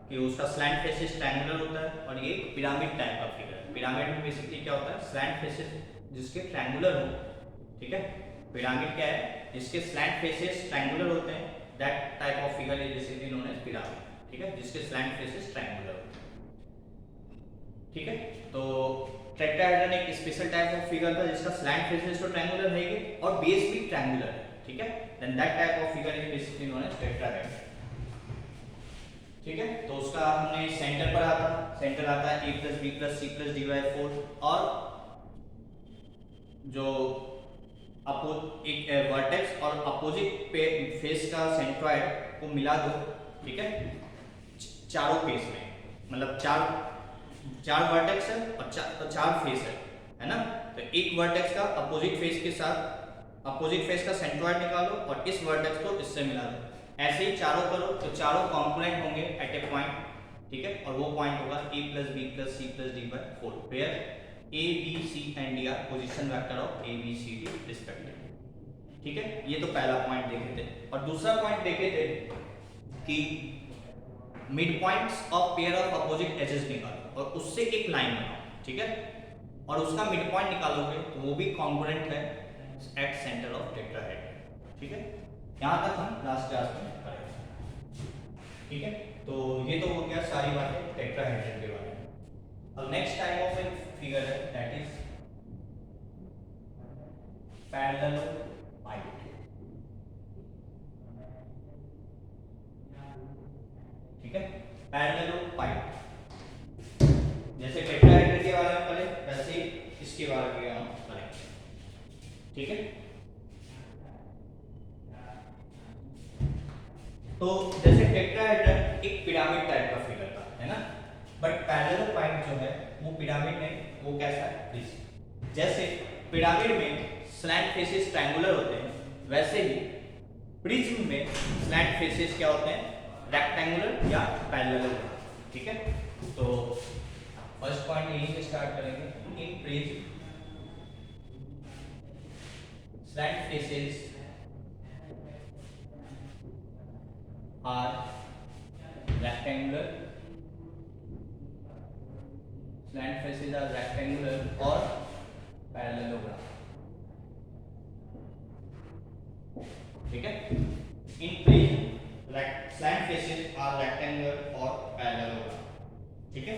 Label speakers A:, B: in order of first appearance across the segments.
A: कि उसका slant faces triangular होता है और ये पिरामिड टाइप का फिगर है। पिरामिड में बेसिकली क्या होता है, स्लैंट फेसेस जिसके ट्रायंगुलर हो, ठीक है। पिरामिड क्या है, जिसके स्लैंट फेसेस ट्रायंगुलर होते हैं, that type of figure is basically known age pyramid, ठीक है, जिसके स्लैंट फेसेस ट्रायंगुलर होते हैं, ठीक है। तो टेट्राहेड्रन एक स्पेशल टाइप ऑफ फिगर था जिसका स्लैंट फेसेस तो ट्रायंगुलर है और बेस भी ट्रायंगुलर है, ठीक है। Then that type of figure is basically known as tetrahedron, ठीक है। तो उसका हमने सेंटर पर सेंटर आता है a plus B plus C plus D by 4 और जो एक वर्टेक्स और अपोजिट फेस का सेंट्रॉइड को मिला दो, ठीक है, चारों फेस में, मतलब चार वर्टेक्स है और चार फेस है ना। तो एक वर्टेक्स का अपोजिट फेस का सेंट्रॉइड निकालो और इस वर्टेक्स को इससे मिला दो, ऐसे ही चारों करो तो चारों कॉम्पोनेंट होंगे एट ए पॉइंट, ठीक है। और वो पॉइंट होगा a plus B plus C plus D by 4 where a b c and d are position vector of a b c d respectively, ठीक है। ये तो पहला पॉइंट देखे थे। और दूसरा पॉइंट देखे थे कि mid points of pair of opposite edges निकालो और उससे एक लाइन बनाओ, ठीक है, और उसका मिड पॉइंट निकालोगे तो वो भी कॉन्ग्रुएंट है एट सेंटर ऑफ टेट्राहेड्रन, ठीक है। यहाँ तक हम लास्ट क्लास में करेंगे, ठीक है। तो ये तो हो गया सारी बातें टेट्राहेड्रन के बारे में। अब नेक्स्ट टाइप ऑफ एक फिगर है दैट इज पैरेललोपाइड, ठीक है। पैरेललोपाइड जैसे टेट्राहेड्रन के बारे में पढ़े वैसे ही इसके बारे में हम पढ़ेंगे, ठीक है। तो जैसे टेट्राहेड्रन एक पिरामिड टाइप का फिगर था, है ना, बट पैरेललोपाइड जो है वो पिरामिड नहीं, वो कैसा है, प्रिज्म। जैसे पिरामिड में स्लैंट फेसेस ट्रायंगुलर होते हैं, वैसे ही प्रिज्म में स्लैंट फेसेस क्या होते हैं, रेक्टेंगुलर या पैरेलल, ठीक है। तो फर्स्ट पॉइंट यहीं से स्टार्ट करेंगे। In prism slant faces are rectangular, slant faces are rectangular or parallelogram, ठीक है। in prism slant faces are rectangular or parallelogram, ठीक है।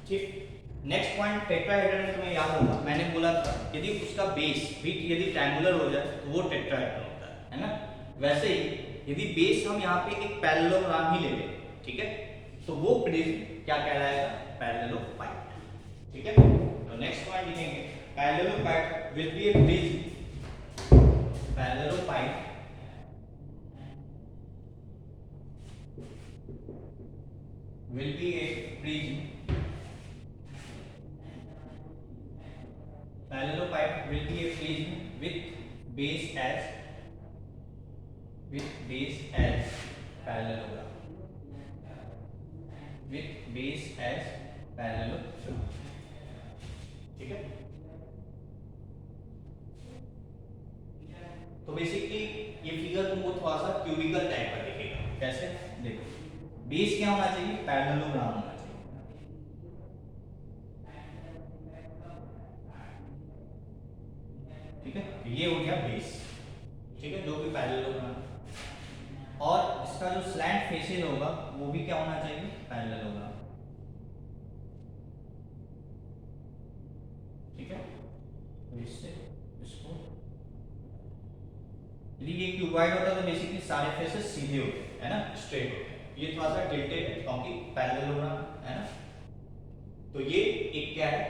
A: ठीक, नेक्स्ट पॉइंट टेट्राहेड्रन में तुम्हें याद होगा मैंने बोला था यदि उसका बेस भी यदि ट्रायंगुलर हो जाए तो वो टेट्राहेड्रन होता है ना। वैसे ही यदि बेस हम यहाँ पे एक पैरेललोग्राम ही ले लें, ठीक है, तो वो प्रिज्म क्या कहलाएगा, पैरेललोपाइड, ठीक है। तो नेक्स्ट पॉइंट लिखेंगे parallelepiped will be a prism, parallelepiped will be a prism, parallelopipe will be a prism with base as parallelogram, with base as parallelogram, ठीक है। तो बेसिकली ये फिगर तुमको थोड़ा सा क्यूबिकल टाइप का दिखेगा, कैसे, देखो बेस क्या होना चाहिए, पैरेललोग्राम होना चाहिए, ठीक है। ये हो गया बेस, ठीक है, जो भी पैरेललोग्राम, और इसका जो स्लैंट फेसेस होगा वो भी क्या होना चाहिए, पैरेललोग्राम, ठीक है। तो इससे इसको यदि ये क्यूबॉइड होता तो बेसिकली सारे फेसेस सीधे होते हैं, है ना, स्ट्रेट होते हैं। ये थोड़ा सा टिल्टेड है क्योंकि पैरेललोग्राम है ना। तो ये एक क्या है,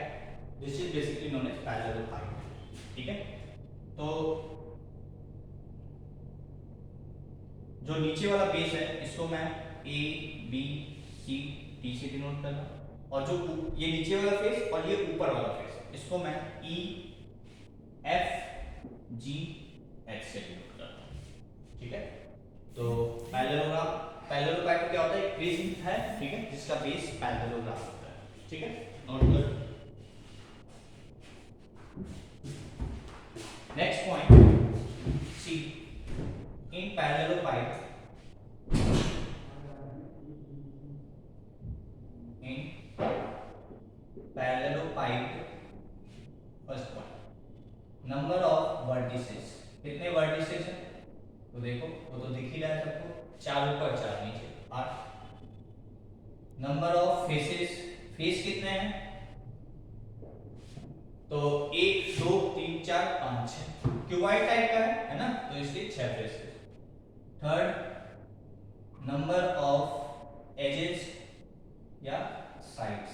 A: this is basically known as parallelepiped, ठीक है। तो जो नीचे वाला बेस है इसको मैं ए बी सी डी से डिनोट कर रहा हूं, और जो ये नीचे वाला फेस और ये ऊपर वाला फेस इसको मैं ई एफ जी एच से डिनोट कर रहा हूं, ठीक है। तो पैरेललोपाइड क्या होता है, एक प्रिज्म है, ठीक है, जिसका बेस पैरेललोग्राम होता है, ठीक है, नोट कर। Next point C, in parallelepiped, in parallelepiped, first point number of vertices, कितने वर्टिसेस हैं तो देखो वो तो दिख ही रहा है सबको, 4 ऊपर 4 नीचे 8। नंबर ऑफ फेसेस, फेस कितने हैं तो 1 2 3 4 5 6, क्यूबॉइड टाइप का है ना, तो इसलिए 6 faces. Third number of edges या साइड्स,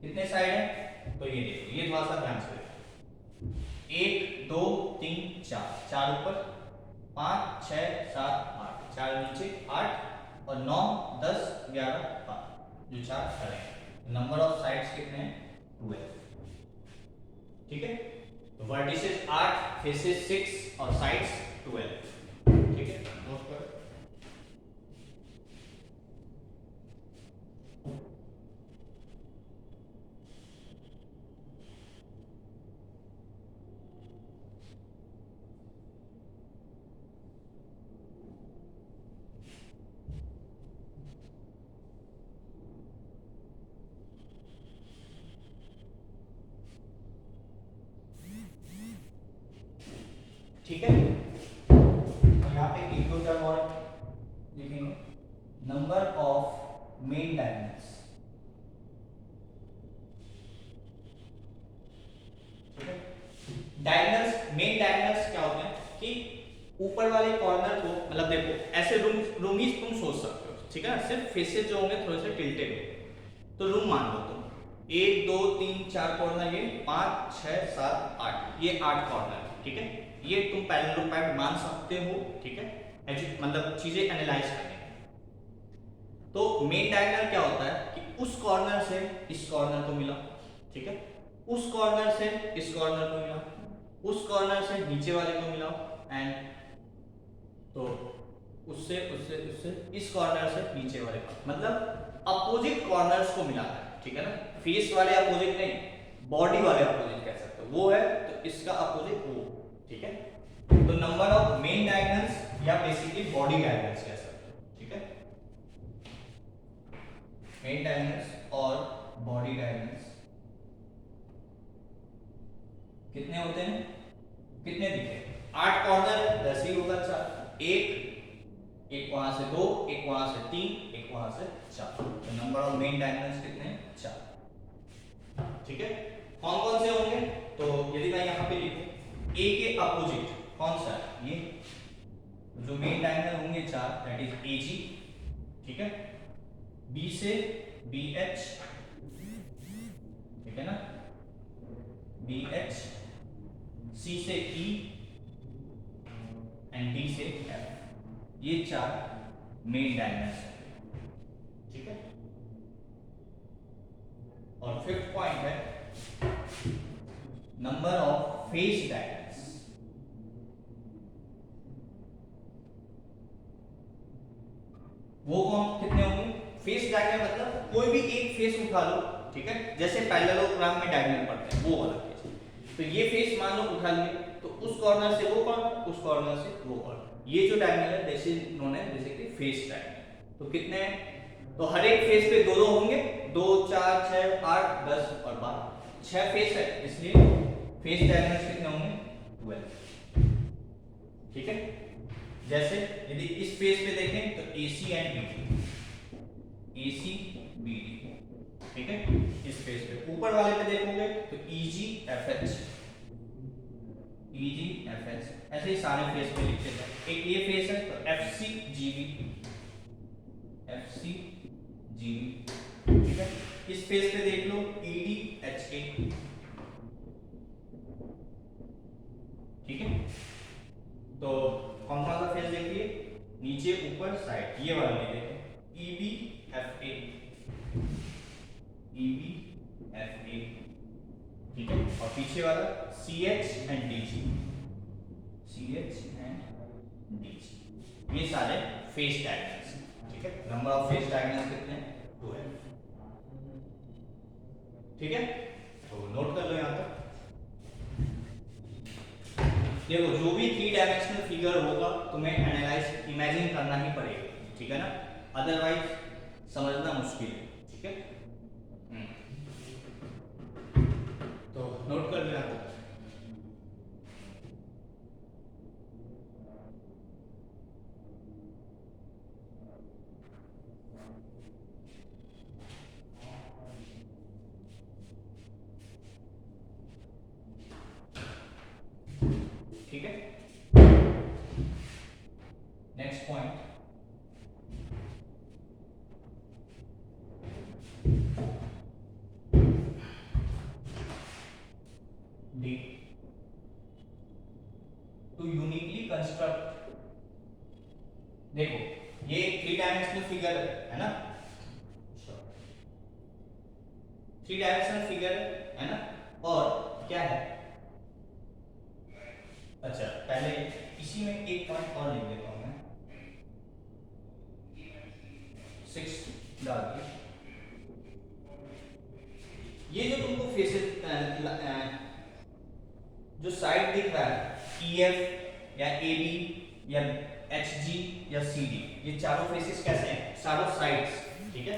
A: कितने साइड है तो ये देखो, ये थोड़ा सा ध्यान से, 1 2 3 4, 4 ऊपर 5 6 7 8, 4 नीचे 8 और 9 10 11 12, जो 4 खड़े हैं। नंबर ऑफ साइड्स कितने हैं 12, ठीक है। तो वर्टिसेस 8, फेसेस 6 और साइड्स 12, ठीक है, नोट करो। ठीक है, यहाँ पे एक दो टर्म और लिखेंगे, नंबर ऑफ मेन डायगोनल्स, ठीक है। डायगोनल्स, मेन डायगोनल्स क्या होते हैं कि ऊपर वाले कॉर्नर को, मतलब देखो ऐसे रूमीज तुम सोच सकते हो, ठीक है ना, सिर्फ फेसेस जो होंगे थोड़े से टिल्टेड हो, तो रूम मान लो तुम 1 2 3 4 कॉर्नर, ये 5 6 7 8, ये 8 कॉर्नर, ठीक है, ये तुम पैरेललोपाइड मान सकते हो, ठीक है, मतलब चीजें एनालाइज करने में। तो मेन डायगोनल क्या होता है कि उस कॉर्नर से इस कॉर्नर को मिला, ठीक है, उस कॉर्नर से इस कॉर्नर को मिला, उस कॉर्नर से नीचे वाले को मिला, एंड तो उससे उससे उससे इस कॉर्नर से नीचे वाले को, मतलब अपोजिट कॉर्नर्स को मिला है, ठीक है ना, फेस वाले अपोजिट नहीं, बॉडी वाले अपोजिट कह सकते हो, वो है तो इसका अपोजिट वो, ठीक है। तो नंबर ऑफ मेन डायगोनल्स या बेसिकली बॉडी डायगोनल्स कह सकते हो, ठीक है, मेन डायगोनल्स और बॉडी डायगोनल्स कितने होते हैं, कितने दिखे, 8 कॉर्नर, 10 ही होगा, 4, एक वहां से 2, एक वहां से 3, एक वहां से 4, तो नंबर ऑफ मेन डायगोनल्स कितने हैं 4, ठीक है। कौन कौन से होंगे तो यदि मैं यहाँ पे लिखूं ए के अपोजिट कौन सा है, ये जो मेन डायगोनल होंगे 4, दैट इज एजी, ठीक है, बी से बी एच, ठीक है ना, बी एच, सी से ई एंड डी से एफ, ये 4 मेन डायगोनल्स हैं, ठीक है। और फिफ्थ पॉइंट है नंबर ऑफ फेस डायगोनल्स, वो कौन कितने होंगे, फेस डायगोनल मतलब कोई भी एक फेस उठा लो, ठीक है, जैसे पैरेललोग्राम में डायगोनल पढ़ते हैं वो वाला फेस, तो ये फेस मान लो उठा लिए, तो उस कॉर्नर से वो कॉर्नर, उस कॉर्नर से वो कॉर्नर, ये जो डायगोनल है this is known as basically face diagonal. तो कितने हैं तो हर एक फेस पे 2 2 होंगे, 2 4 6 8 10 और 12, 6 फेस है, इसलिए फेस डायगोनल्स कितने होंगे 12, ठीक है। जैसे यदि इस पेज पे देखें तो AC and BD, AC BD, ठीक है, इस पेज पे। ऊपर वाले पे देखोगे तो EG FH, EG FH, ऐसे ही सारे फेस पे लिखते जाओ। एक ये फेस है तो FC GB, FC GB, ठीक है। इस पेज पे देख लो ED HA, ठीक है। तो कौन सा फेस देखिए, नीचे ऊपर साइड, ये वाला ले लेते हैं EB FA, EB FA, ठीक है, और पीछे वाला CH and DG, CH and DG, ये सारे फेस डायगोनल्स, ठीक है। नंबर ऑफ फेस डायगोनल्स कितने हैं 12, ठीक है, तो नोट कर लो यहां पर। देखो जो भी थ्री डायमेंशनल फिगर होगा तुम्हें एनालाइज इमेजिन करना ही पड़ेगा, ठीक है ना, अदरवाइज समझना मुश्किल है, ठीक है। तो नोट कर लेना। ठीक है, next point, D, to uniquely construct. देखो ये थ्री डायमेंशनल फिगर है ना, थ्री डायमेंशनल फिगर है ना, और क्या है, अच्छा पहले इसी में एक पॉइंट और लिख देता हूं मैं, 6 डाल दिया। ये जो तुमको फेसेस जो साइड दिख रहा है EF या AB या HG या CD, ये चारों फेसेस कैसे हैं, चारों साइड्स, ठीक है,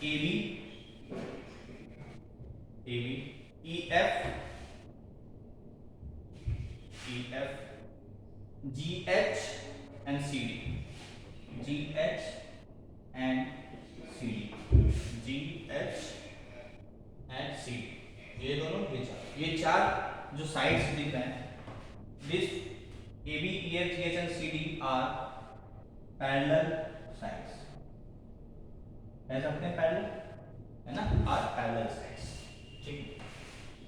A: AB EF GH and CD, GH and CD, GH and CD, ये दोनों, ये चार जो साइड्स दिख रहे हैं, this AB EF GH and CD are parallel sides, कह सकते हैं पैरेलल, है ना, आर पैरेलल साइड्स, ठीक।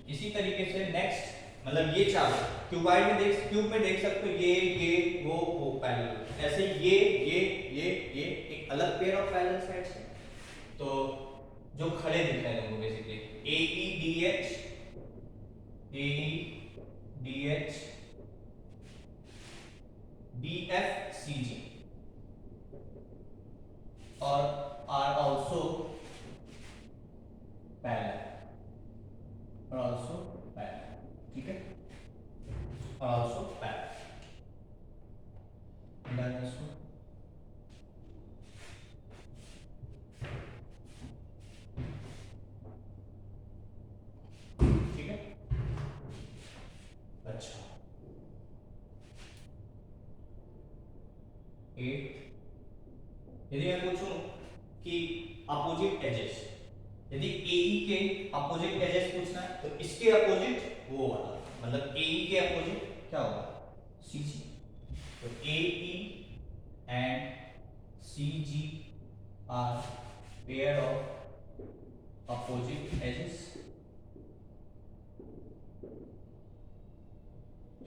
A: इसी तरीके से नेक्स्ट, मतलब ये चार क्यूबाइड में क्यूब में देख सकते हो, ये वो पैरेलल, ऐसे ये एक अलग पेयर ऑफ पैरेलल साइड्स है। तो जो खड़े दिख रहे हैं तुमको बेसिकली AEDH BFCG और are also parallel, ठीक है, और also parallel, डन इसको। ठीक है, अच्छा 8, यदि मैं पूछूं कि अपोजिट एजेस, यदि AE के अपोजिट एजेस पूछना है तो इसके अपोजिट वो वाला, मतलब AE के अपोजिट क्या होगा, CG, तो AE and CG are pair of opposite edges,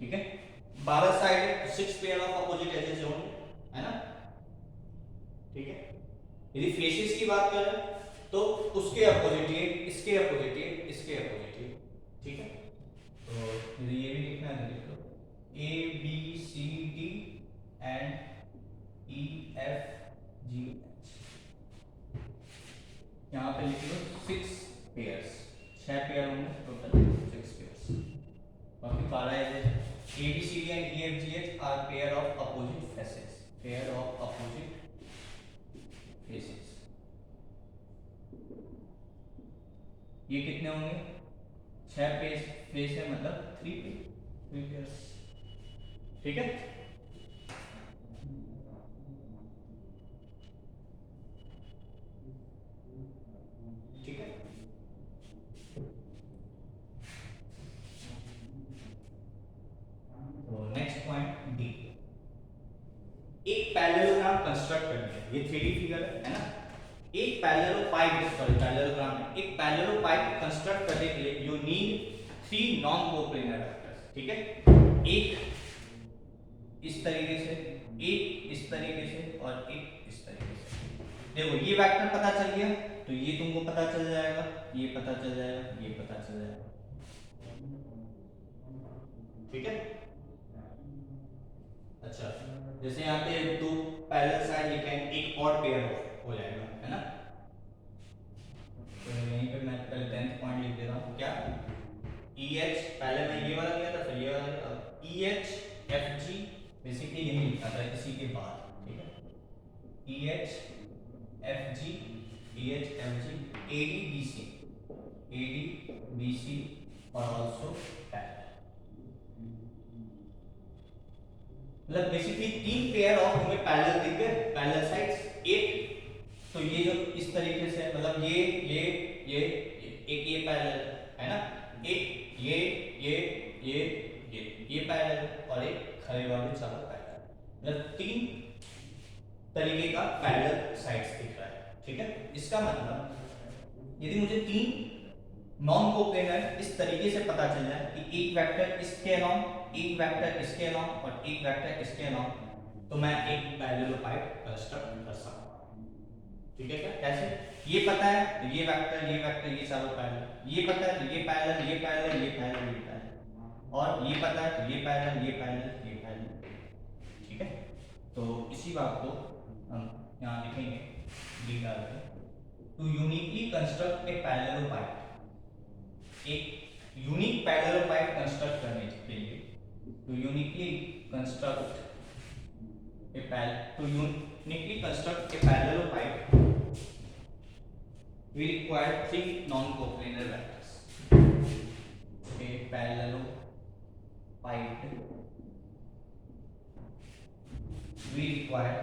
A: ठीक है, 12 side 6 pair of opposite edges होंगे, है ना, ठीक है। यदि फेसेस की बात करें तो उसके अपोजिट ये, इसके अपोजिट ये, इसके अपोजिट ये, ठीक है। तो यदि ये भी लिखना है तो लिख लो ABCD एंड EFGH, यहाँ पे लिख लो 6 पेयर्स, 6 पेयर होंगे टोटल, 6 पेयर्स, बाकी 12 edges. ABCD and EFGH are pair of opposite faces, pair of opposite faces। ये कितने होंगे, 6 फेस है, मतलब 3 पेयर्स, ठीक है। ठीक है, तो नेक्स्ट पॉइंट डी, एक पैरेललोग्राम कंस्ट्रक्ट करनी है, ये 3D फिगर है ना, एक पैरेललोग्राम में एक पैरेललोपाइप कंस्ट्रक्ट करने के लिए you need 3 non coplanar vectors, ठीक है, एक इस तरीके से, एक इस तरीके से और एक इस तरीके से। देखो ये वेक्टर पता चल गया तो ये तुमको पता चल जाएगा, ये पता चल जाएगा, ये पता चल जाएगा, ठीक है। अच्छा जैसे यहाँ पे 2 पैरेलल साइड लिखे हैं, एक और पेयर हो जाएगा, है ना। तो यहीं पे मैं पहले 10th पॉइंट लिख दे रहा हूँ, क्या EH, पहले मैं ये वाला लिया था फिर ये वाला लिया, E H F G basically यही लिखा था इसी के बाद, ठीक है, E H F G, E H F G, A D B C, A D B C और ऑल्सो पैरेलल। मतलब बेसिकली तीन पेयर ऑफ हमें पैरेलल दिख गए, पैरेलल साइड्स एक, तो ये जो इस तरीके से मतलब ये एक ये पैरेलल है ना, एक ये पैरेलल और एक खड़े वाले चारों पैरेलल, मतलब तीन तरीके का पैरेलल साइड्स दिख रहा है, ठीक है। इसका मतलब यदि मुझे तीन नॉन कोप्लेनर इस तरीके से पता चल जाए कि एक वेक्टर इसके अलोंग, एक वेक्टर इसके अलोंग और एक वेक्टर इसके अलोंग, तो मैं एक पैरेललोपाइड कंस्ट्रक्ट कर सकता हूं, ठीक है। क्या कैसे, ये पता है तो ये वेक्टर ये चारों पैरेलल, ये पता है तो ये पैरेलल ये पैरेलल ये पैरेलल ये पैरेलल, और ये पता है तो ये पैरेलल ये पैरेलल ये पैरेलल, ठीक है। तो इसी बात को हम यहाँ लिखेंगे डी डाल के, to uniquely construct a parallelepiped, एक यूनिक पैरेललोपाइड कंस्ट्रक्ट करने के लिए, to uniquely construct a parallelepiped we require three non-coplanar vectors. A parallelopied we require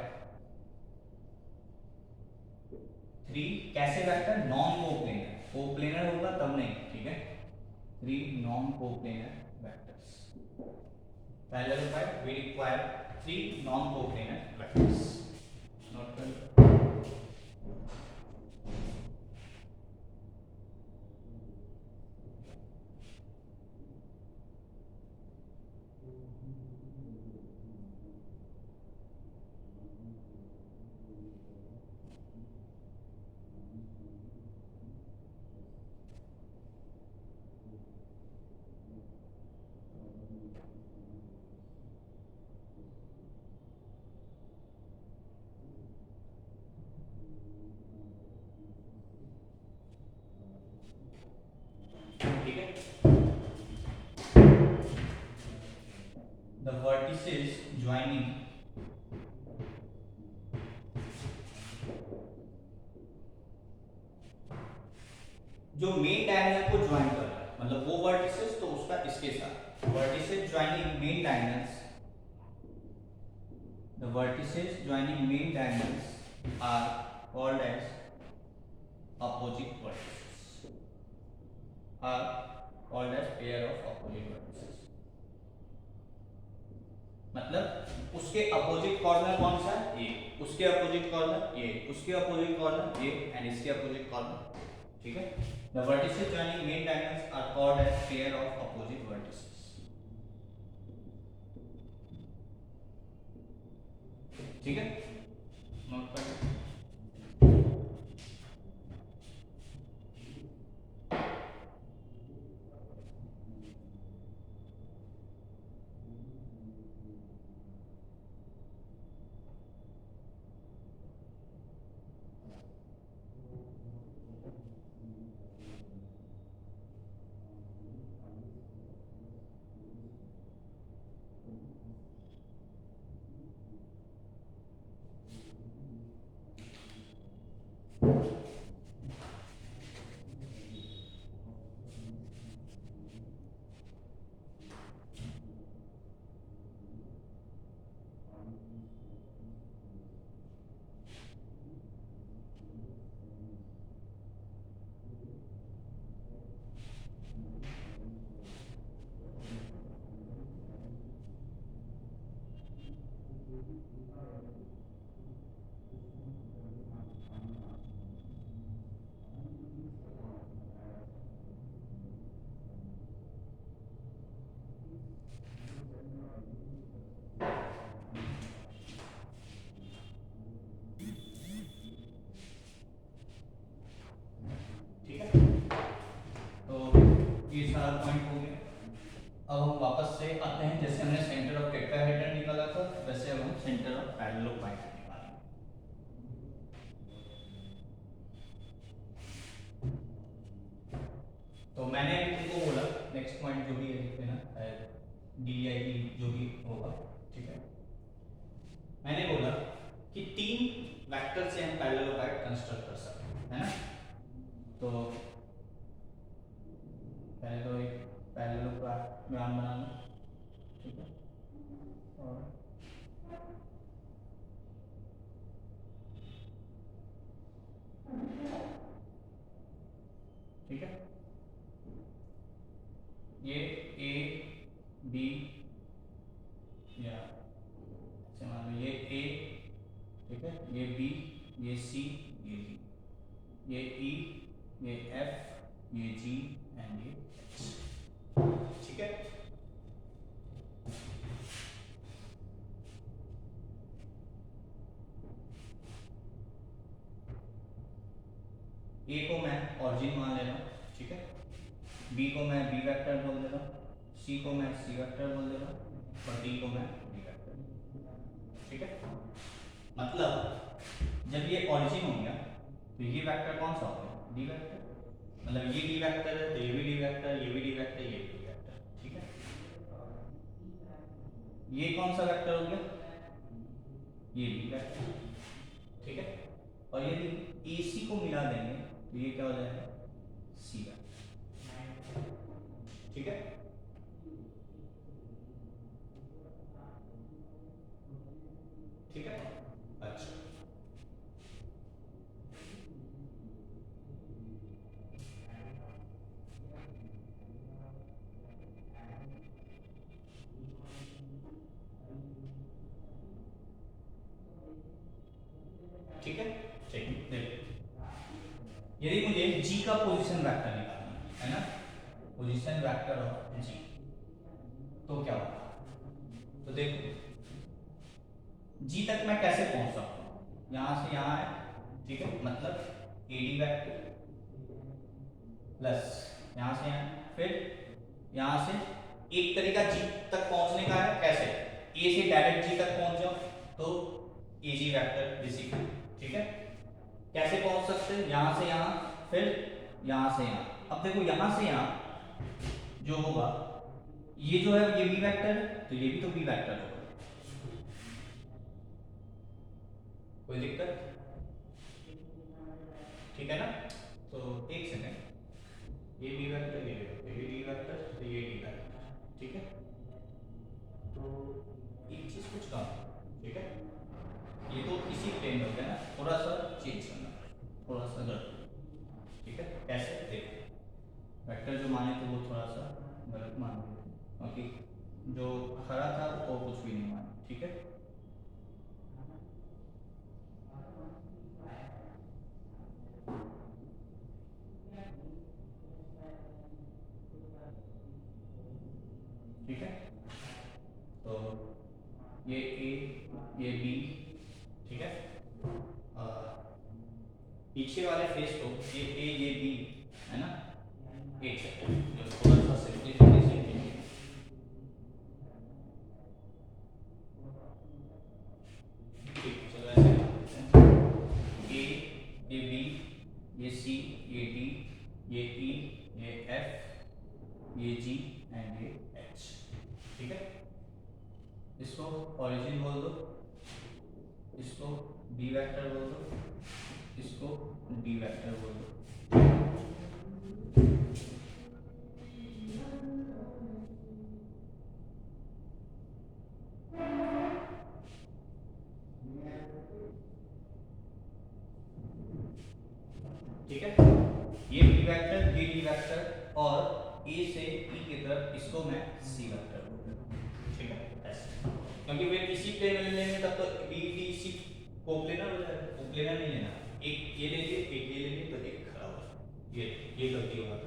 A: three कैसे वेक्टर, नॉन कोप्लेनर, कोप्लेनर होगा तब नहीं, ठीक है, three non coplanar vectors, parallelepiped we require three non coplanar vectors, note कर लो। The vertices joining जो main diagonal को ज्वाइन कर रहा है, मतलब वो वर्टिसेस तो उसका इसके साथ, vertices joining main diagonals, the vertices joining main diagonals are called as opposite vertices, are called as pair of opposite vertices। मतलब उसके अपोजिट कॉर्नर कौन सा है, ये, उसके अपोजिट कॉर्नर ये, उसके अपोजिट कॉर्नर ये एंड इसके अपोजिट कॉर्नर, ठीक है। The vertices joining main diagonals are called as pair of opposite vertices, ठीक है, नोट कर लो। ये सारा पॉइंट हो गया। अब हम वापस से आते हैं, जैसे हमने सेंटर ऑफ टेट्राहेड्रन निकाला था वैसे अब हम सेंटर ऑफ पैरेललोपाइड निकालेंगे। तो मैंने तुमको बोला नेक्स्ट पॉइंट जो भी है लिख देना, डी आई ई जो भी होगा, ठीक है। मैंने बोला कि 3 वेक्टर से हम पैरेललोग्राम कंस्ट्रक्ट कर सकते हैं, है ना। तो पहले तो एक पैरेललोग्राम बना लो, ठीक है। और ठीक है, ये ए बी, या ऐसे मान लो ये ए, ठीक है, ये बी, ये सी, ये डी, ये ई, ये एफ, ये जी एंड ये एच, ठीक है। ए को मैं ऑरिजिन मान ले रहा हूँ, ठीक है। बी को मैं बी वेक्टर बोल दे रहा हूँ, सी को मैं सी वेक्टर बोल दे रहा हूँ, और डी को मैं डी वेक्टर, ठीक है। मतलब जब ये ऑरिजिन हो गया तो ये वेक्टर कौन सा हो गया, डी वेक्टर। मतलब ये डी वेक्टर है तो ये भी डी वेक्टर, ये भी डी वेक्टर, ये भी डी वेक्टर, ठीक है। ये कौन सा वेक्टर हो गया, ये डी वेक्टर, ठीक है। और यदि AC को मिला देंगे तो ये क्या हो जाएगा, सी वेक्टर, ठीक है। ठीक है, अच्छा ठीक है, चलिए देखो, यदि मुझे G का पोजीशन वेक्टर निकालना है ना, पोजीशन वेक्टर ऑफ G, तो क्या होगा, तो देखो G तक मैं कैसे पहुंच सकता हूँ, यहां से यहां है, ठीक है। मतलब AD वेक्टर प्लस यहां से यहां, फिर यहां से एक तरीका G तक पहुंचने का है, कैसे, A से डायरेक्ट G तक पहुंच जाओ तो AG वेक्टर बेसिकली, ठीक है। कैसे पहुंच सकते हैं, यहां से यहां, फिर यहां से यहां। अब देखो यहां से यहां जो होगा, ये जो है ये बी वेक्टर है तो ये भी तो बी वेक्टर होगा, कोई दिक्कत, ठीक है ना। तो एक सेकंड, ये बी वेक्टर, ये डी वेक्टर, तो ये डी वेक्टर, ठीक है। तो एक चीज कुछ काम, ठीक है, ये तो इसी प्लेन में होगा ना, थोड़ा सा चेंज करना, थोड़ा सा गलत, ठीक है। कैसे, देखो वेक्टर जो माने थे वो थोड़ा सा गलत मान दिए थे, क्योंकि जो खड़ा था वो कुछ भी नहीं माना, ठीक है। ठीक है, तो ये ए, ये बी, ठीक है। पीछे वाले फेस को ये ए, ये बी, है ना, एक सेकंड जो थोड़ा सा सिंपलीफिकेशन के लिए, ठीक, चलो ऐसे करते हैं, ये बी, ये सी, ये डी, ये ई, ये एफ, ये जी एंड ये एच, ठीक है। इसको ओरिजिन बोल दो, इसको बी वेक्टर बोल दो, इसको डी वेक्टर बोल दो, ठीक है। ये बी वेक्टर, ये डी वेक्टर, और ए से ई की तरफ इसको मैं सी वेक्टर बोल दूं, ठीक है, ऐसे, क्योंकि वे इसी प्लेन में लेंगे तब तो बी डी सी कोप्लेनर हो जाएगा, कोप्लेनर नहीं लेना, एक ये ले लिए, एक ये ले लिए, तो एक खड़ा होगा, ये गलती होगा,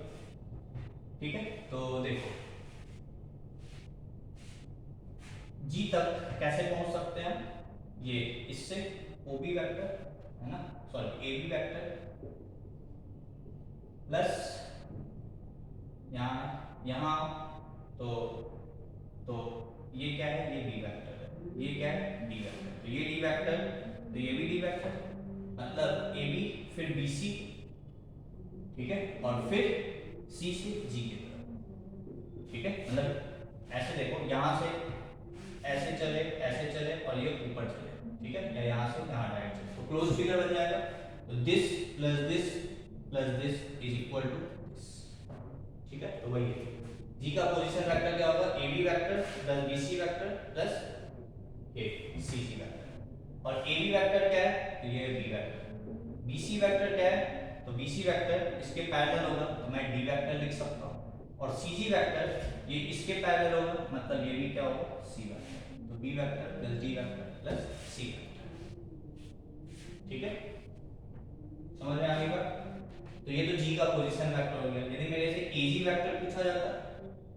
A: ठीक है। तो देखो जी तक कैसे पहुंच सकते हैं हम, ये इससे ओ बी वेक्टर, है ना, sorry A B vector plus यहाँ तो ये क्या है, ये डी वेक्टर है, ये क्या है, डी वेक्टर, तो ये डी वेक्टर, तो ये भी डी वेक्टर, मतलब ए बी फिर बी सी, ठीक है, और फिर सी से जी की तरफ, ठीक है। मतलब ऐसे देखो यहाँ यहाँ से ऐसे चले और ये ऊपर चले, ठीक है, या यहाँ से यहाँ डायरेक्ट चले, तो क्लोज फिगर बन जाएगा। तो this plus this is equal to this, ठीक है। तो वही है जी का पोजीशन वेक्टर क्या होगा, A B vector plus B C vector plus A C C vector. और ए बी वेक्टर क्या है, तो ये B vector. B C vector क्या है, तो बी सी वेक्टर इसके पैरेलल होगा, तो मैं डी वेक्टर लिख सकता हूँ। और सी जी वेक्टर ये इसके पैरेलल होगा, मतलब ये भी क्या होगा, सी वेक्टर। तो B vector plus D vector plus C vector, ठीक है, समझ में आ गई बात। तो ये तो जी का पोजीशन वेक्टर हो गया। यदि मेरे से एजी वेक्टर पूछा जाता,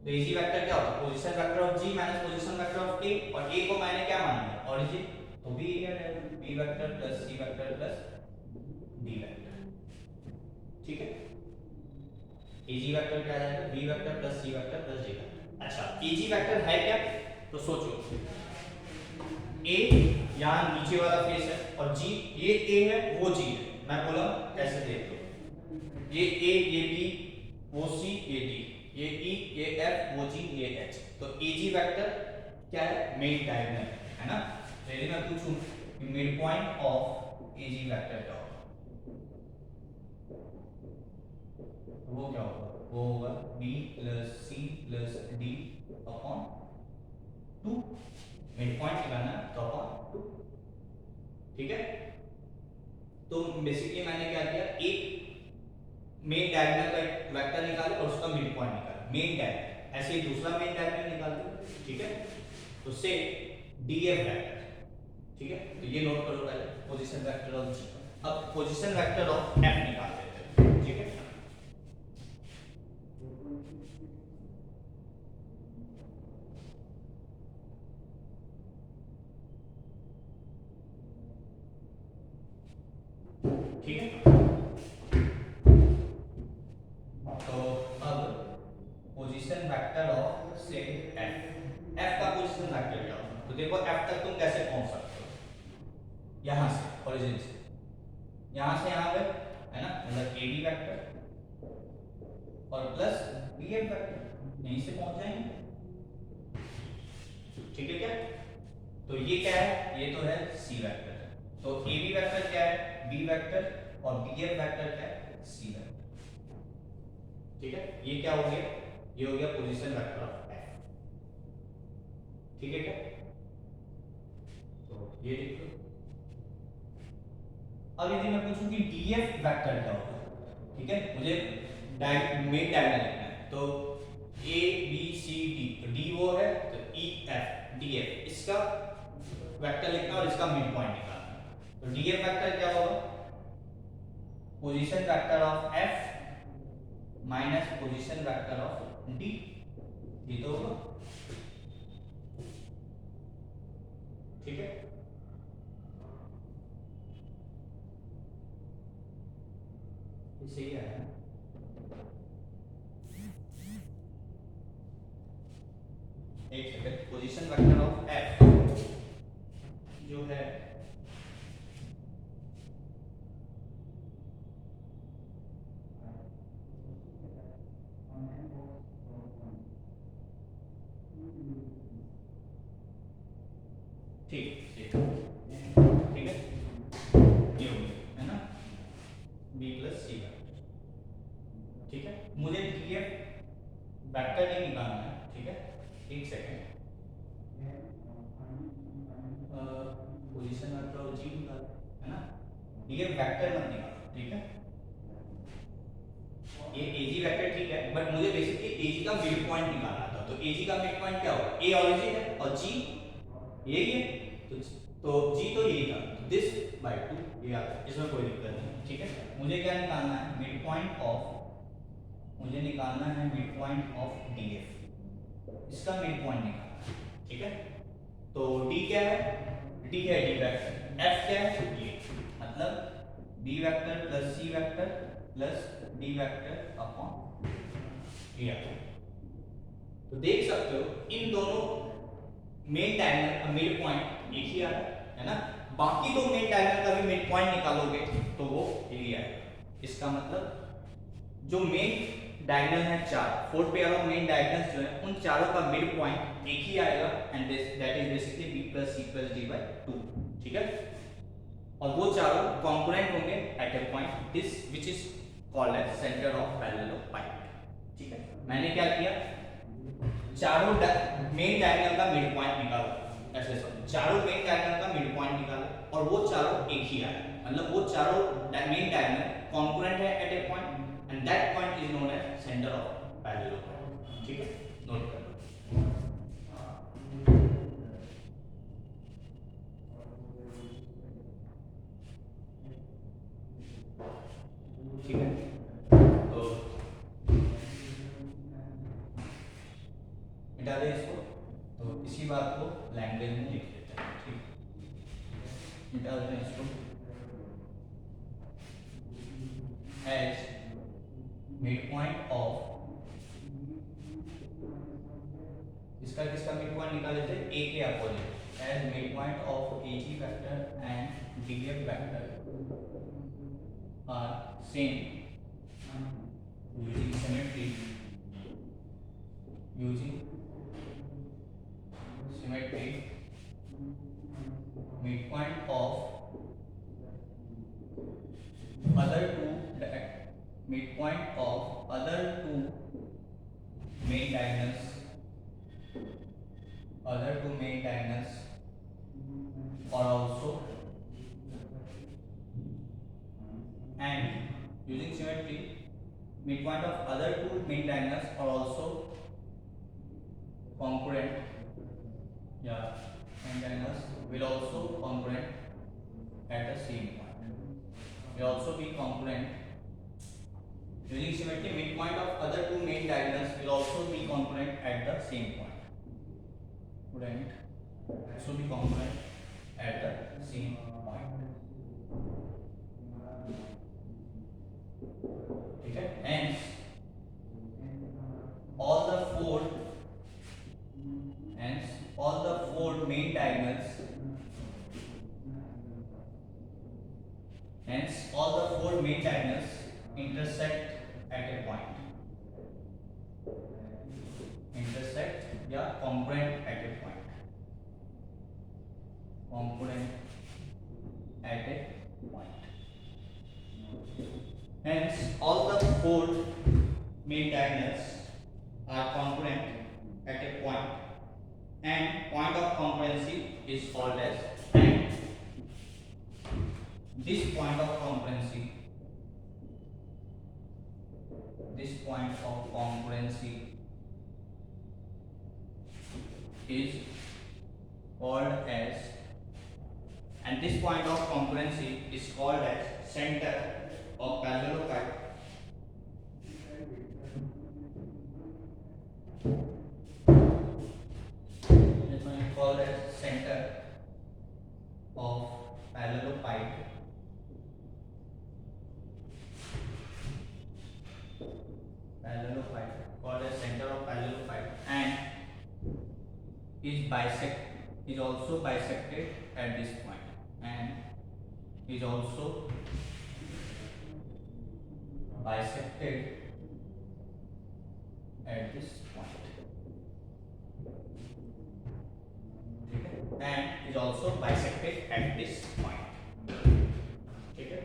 A: तो एजी वेक्टर क्या होता है, position vector of G minus position vector of A, और ए को मैंने क्या मान लिया, ओरिजिन, तो बी ये रहेगा B vector plus C vector plus D vector, ठीक है। एजी वेक्टर क्या आ जाएगा, B vector plus C vector plus D vector. अच्छा, एजी वेक्टर है क्या, तो सोचो, ए यहाँ नीचे वाला फेस है और जी, ये ए है वो जी है, मैं बोला कैसे देख लो, ये ए ये बी वो सी ये डी, ये ई ये एफ वो जी ये एच। तो एजी वेक्टर क्या है, मिड डायगोनल है ना। तो यदि मैं पूछूं कि mid point of A G vector क्या होगा, वो क्या होगा, वो होगा B plus C plus D upon 2, mid point निकालना है तो अपॉन 2, ठीक है। तो बेसिकली मैंने क्या किया, एक मेन डायगोनल का वेक्टर निकाले और उसका मिड पॉइंट निकाला, मेन डायगोनल, ऐसे ही दूसरा मेन डायगोनल निकाल दो, ठीक है। तो से डीएफ वेक्टर, ठीक है, तो ये नोट करो पहले, पोजीशन वेक्टर ऑफ जी। अब पोजीशन वेक्टर ऑफ एफ निकाल देते हैं, ठीक है। ठीक है, तो अब पोजीशन वेक्टर ऑफ से एफ, एफ का पोजीशन वेक्टर क्या होगा, तो देखो एफ तक तुम कैसे पहुंच सकते हो, यहां से ओरिजिन से, यहां से यहां पे है ना, मतलब ए बी वेक्टर और प्लस बी एफ वेक्टर, यहीं से पहुंच जाएंगे, ठीक है क्या। तो ये क्या है, ये तो है सी वेक्टर, तो ए बी वेक्टर क्या है, बी वेक्टर, और बी एफ वेक्टर क्या है, सी वेक्टर, ठीक है। ये क्या हो गया, ये हो गया पोजीशन वेक्टर ऑफ एफ, ठीक है क्या। तो ये लिख लो। अब यदि मैं पूछूं कि डीएफ वेक्टर क्या होगा, ठीक है, मुझे मेन डायगोनल लिखना है, तो ए बी सी डी, तो डी वो है, तो ई एफ डी एफ, इसका वेक्टर लिखना और इसका मिड पॉइंट निकालना। तो डीएफ वेक्टर क्या होगा, position vector of F minus position vector of D, ये तो होगा, ठीक है। सही है ना, एक second, position vector of F जो है ठीक ठीक ठीक है, ये हो गया है ना, बी प्लस सी वेक्टर, ठीक है। मुझे डीएफ वेक्टर नहीं निकालना है, ठीक है, एक सेकंड, पोजीशन वेक्टर और जी निकाल, है ना, डीएफ वेक्टर मत निकालो, ठीक है। ये एजी वेक्टर ठीक है, बट मुझे बेसिकली एजी का मिड पॉइंट निकालना था। तो एजी का मिड पॉइंट क्या होगा, ए ऑरिजिन है और जी यही है, तो जी तो यही था, तो दिस बाय 2 ये आता है, इसमें कोई दिक्कत नहीं, ठीक है। मुझे क्या निकालना है, मिड पॉइंट ऑफ, मुझे निकालना है मिड पॉइंट ऑफ डीएफ, इसका मिड पॉइंट निकालना है, ठीक है। तो डी क्या है, डी है डी वेक्टर, एफ क्या है, ये मतलब B vector plus C vector plus D vector upon A. तो देख सकते हो इन दोनों मेन डायगोनल मिड पॉइंट एक ही आ रहा है ना, बाकी दो मेन डायगोनल का भी मिड पॉइंट निकालोगे तो वो यही आएगा। इसका मतलब जो मेन डायगोनल है चार, 4 पेयर ऑफ मेन डायगोनल्स जो है उन चारों का मिड पॉइंट एक ही आएगा and that is basically b plus c plus d by 2, ठीक है। और वो चारों कॉन्करेंट होंगे at a point this which is called as centre of parallelepiped, ठीक है। मैंने क्या किया, चारों मेन डायगोनल का मिड पॉइंट निकालो, ऐसे सब चारों मेन डायगोनल का मिड पॉइंट निकालो और वो चारों एक ही आया, मतलब वो चारों मेन डायगोनल कॉन्करेंट है at a point and that point is known as centre of parallelepiped, ठीक है, नोट कर लो। ठीक है, तो मिटा दे इसको, तो इसी बात को लैंग्वेज में लिख लेते हैं, ठीक, मिटा देते हैं इसको। एज मिड पॉइंट ऑफ, इसका किसका मिड पॉइंट निकाले थे, ए के opposite, edge mid point of A G vector and D F vector are same using symmetry, midpoint of other two main diagonals are also, and using symmetry midpoint of other two main diagonals are also congruent, main diagonals will also congruent at the same point, will also be congruent using symmetry midpoint of other two main diagonals will also be congruent at the same point, also be congruent at the same point, ठीक है। Hence all the four main diagonals, intersect at a point, intersect या congruent at a point, hence all the four main diagonals are congruent at a point and point of congruency is called as, and this point of congruency is called as, and this point of congruency is called as center of parallelogram. This one is called as center of parallelogram. Called as center of parallelogram and is also bisected at this point, and is also bisected at this point, and is also bisected at this point, ठीक है।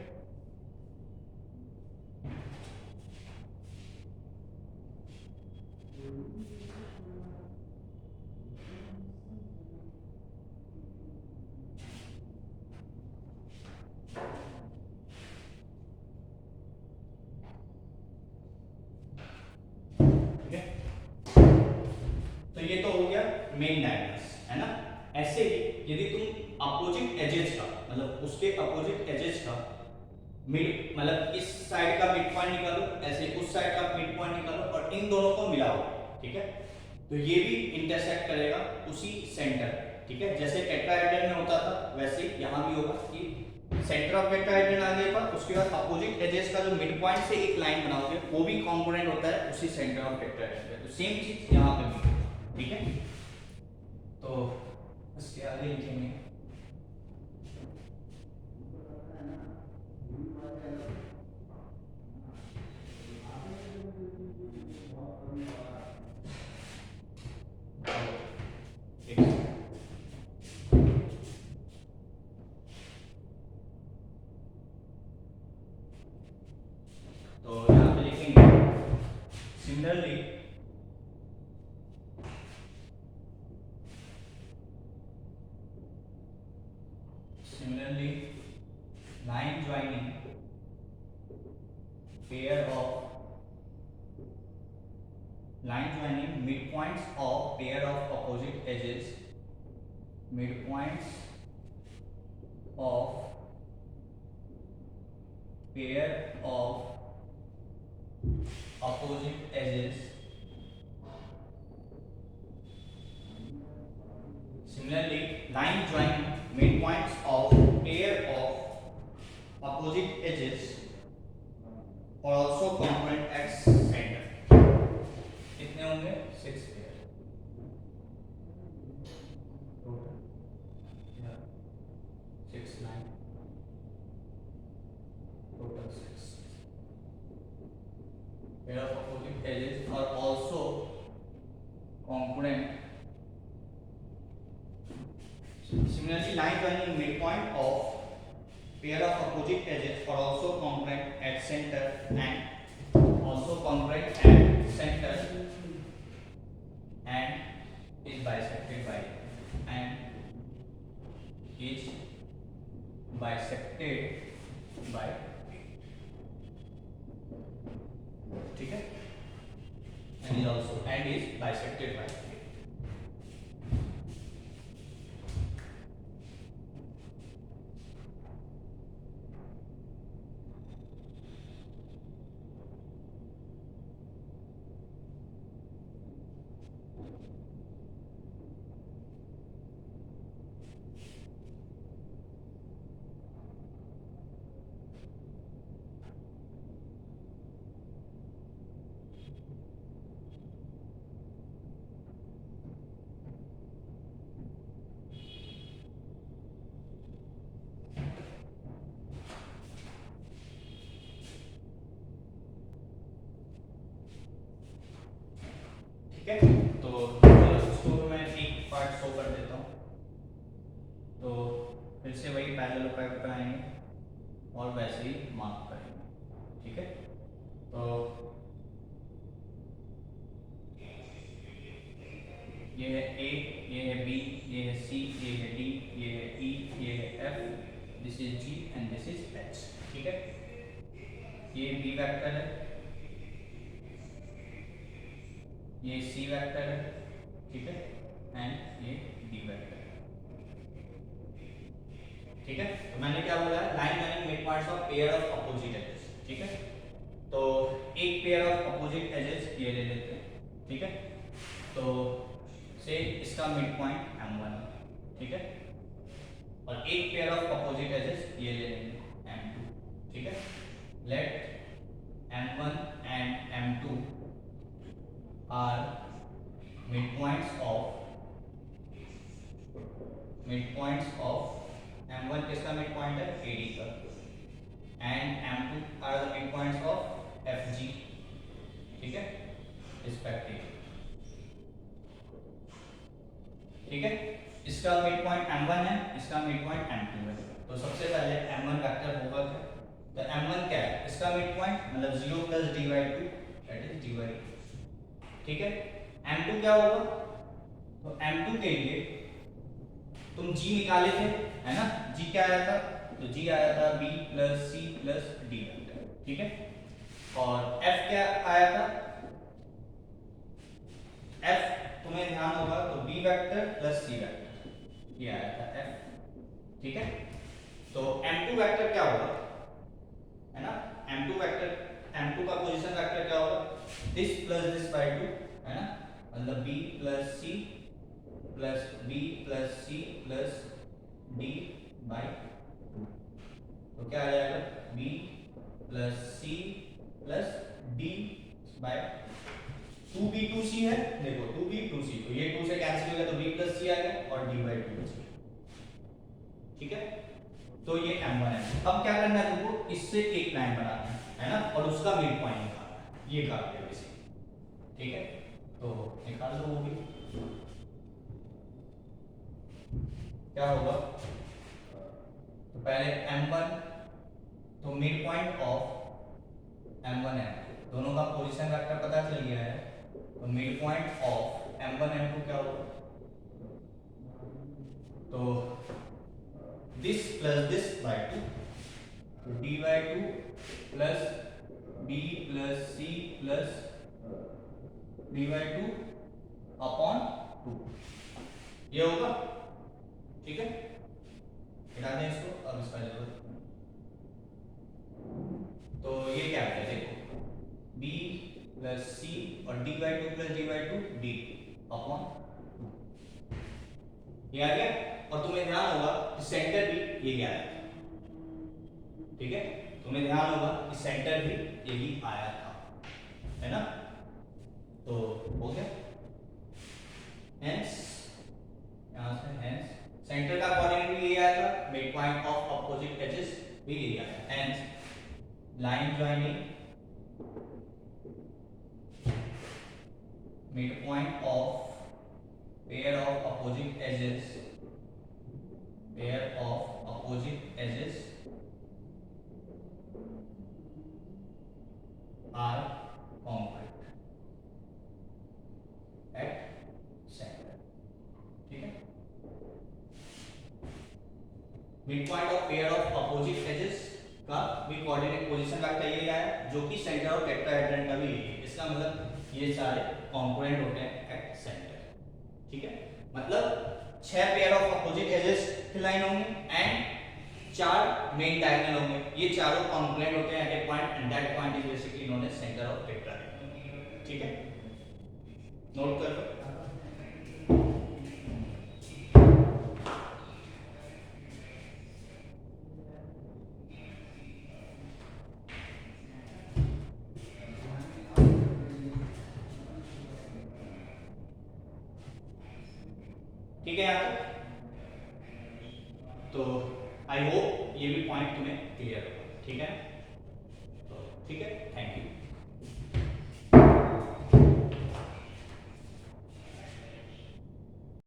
A: तो ये तो हो गया main diagonals, है ना। ऐसे ही यदि तुम अपोजिट एजेस का, मतलब उसके अपोजिट एजेस का मिड, मतलब इस साइड का मिड पॉइंट निकालो, ऐसे उस साइड का मिड पॉइंट निकालो और इन दोनों को मिलाओ, ठीक है। तो ये भी इंटरसेक्ट करेगा उसी सेंटर, ठीक है। जैसे टेट्राहेड्रन में होता था वैसे यहाँ भी होगा कि सेंटर ऑफ टेट्राहेड्रन आ गया था, उसके बाद अपोजिट एजेस का जो मिड पॉइंट से एक लाइन बनाओगे वो भी कॉन्ग्रुएंट होता है उसी सेंटर ऑफ टेट्राहेड्रन। तो सेम चीज यहाँ पे भी, ठीक है। तो इसके आगे लिखेंगे Similarly, line joining midpoints of pair of opposite edges, midpoints of pair of opposite edges. Similarly, line joining midpoints of pair of opposite edges और also component at center. कितने होंगे? 6 pair total, 6 line total 6 pair of opposite edges are also component. Similarly, line joining midpoint of pair of opposite edges are also congruent at center and is bisected by ठीक है, and is bisected by ठीक है। तो इसको मैं एक part show कर देता हूँ। तो फिर से वही पैरेललोपैड पे आएंगे और वैसे ही मार्क करेंगे, ठीक है। तो ये है ए, ये है बी, ये है सी, ये है डी, ये है ई, ये है F, this is G and this is H, ठीक है। ये बी वेक्टर है, ये सी वेक्टर है, ठीक है, एंड ये डी वेक्टर है, ठीक है। तो मैंने क्या बोला है, line joining midpoints of pair of opposite edges, ठीक है। तो एक पेयर ऑफ अपोजिट एजेस ये ले लेते हैं, ठीक है। तो से इसका मिड पॉइंट m1 है, ठीक है, और एक पेयर ऑफ अपोजिट एजेस ये ले लेंगे m2, ठीक है। Let m1 and m2 are midpoints of m1 किसका मिड पॉइंट है, AD का, and m2 are the midpoints of FG, ठीक है, रिस्पेक्टिवली, ठीक है। इसका मिड पॉइंट m1 है, इसका मिड पॉइंट m2 है। तो सबसे पहले m1 वेक्टर होगा क्या, तो m1 क्या है, इसका मिड पॉइंट मतलब 0 plus dy2 that is dy2, ठीक है। m2 क्या होगा, तो m2 के लिए तुम g निकाले थे, है ना, g क्या आया था, तो g आया था b plus c plus d vector, ठीक है। और f क्या आया था, f तुम्हें ध्यान होगा तो b vector plus c vector ये आया था f, ठीक है। तो m2 वेक्टर क्या होगा, है ना, m2 वेक्टर, m2 का पोजीशन वेक्टर क्या होगा, दिस प्लस दिस बाय 2, है ना, मतलब b plus c plus b plus c plus d by 2, तो क्या आ जाएगा, b plus c plus d by 2b 2c है, देखो 2b 2c, तो ये 2 से कैंसिल हो गया तो b प्लस c आ गया और d बाय 2 बच गया, ठीक है। तो ये m1 है। अब क्या करना है तुमको, इससे एक लाइन बनाना है ना, और उसका मिड पॉइंट निकालना है, ये कर दिया इसे, ठीक है। तो निकाल दो वो भी, क्या होगा, तो पहले m1, तो mid point of m1 m2 दोनों का पोजीशन वेक्टर पता चल गया है, तो mid point of m1 m2 क्या होगा, तो दिस प्लस दिस बाय 2, तो D by 2 plus B plus C plus D by 2 upon 2, ये होगा। ठीक है, हटा दें इसको, अब इसका जरूरत नहीं। तो ये क्या है, देखो b प्लस सी और d by 2 plus d by 2 d upon 2, ये आ गया। और तुम्हें ध्यान होगा कि सेंटर भी ये आया था, ठीक है, तुम्हें ध्यान होगा कि सेंटर भी यही आया था, है ना। तो हो गया, हेंस यहां से हेंस सेंटर का कोऑर्डिनेट भी यही आएगा, mid point of opposite edges भी यही आएगा। Hence line joining midpoint of pair of opposite edges are congruent at center, ठीक है। midpoint of pair of opposite edges का भी कोऑर्डिनेट पोजीशन वेक्टर यही आया, जो कि सेंटर और टेट्राहेड्रन का भी यही है। इसका मतलब ये सारे कॉन्ग्रुएंट होते हैं एट सेंटर, ठीक है। मतलब 6 पेयर ऑफ अपोजिट एजेस की लाइन होंगे एंड 4 मेन डायगोनल होंगे, ये चारों कॉन्ग्रुएंट होते हैं at a point, and that point is basically known as centre of tetrahedron, ठीक है। नोट कर लो। ठीक है यहाँ तक, तो आई होप ये भी पॉइंट तुम्हें क्लियर होगा, ठीक है। तो ठीक है, थैंक यू।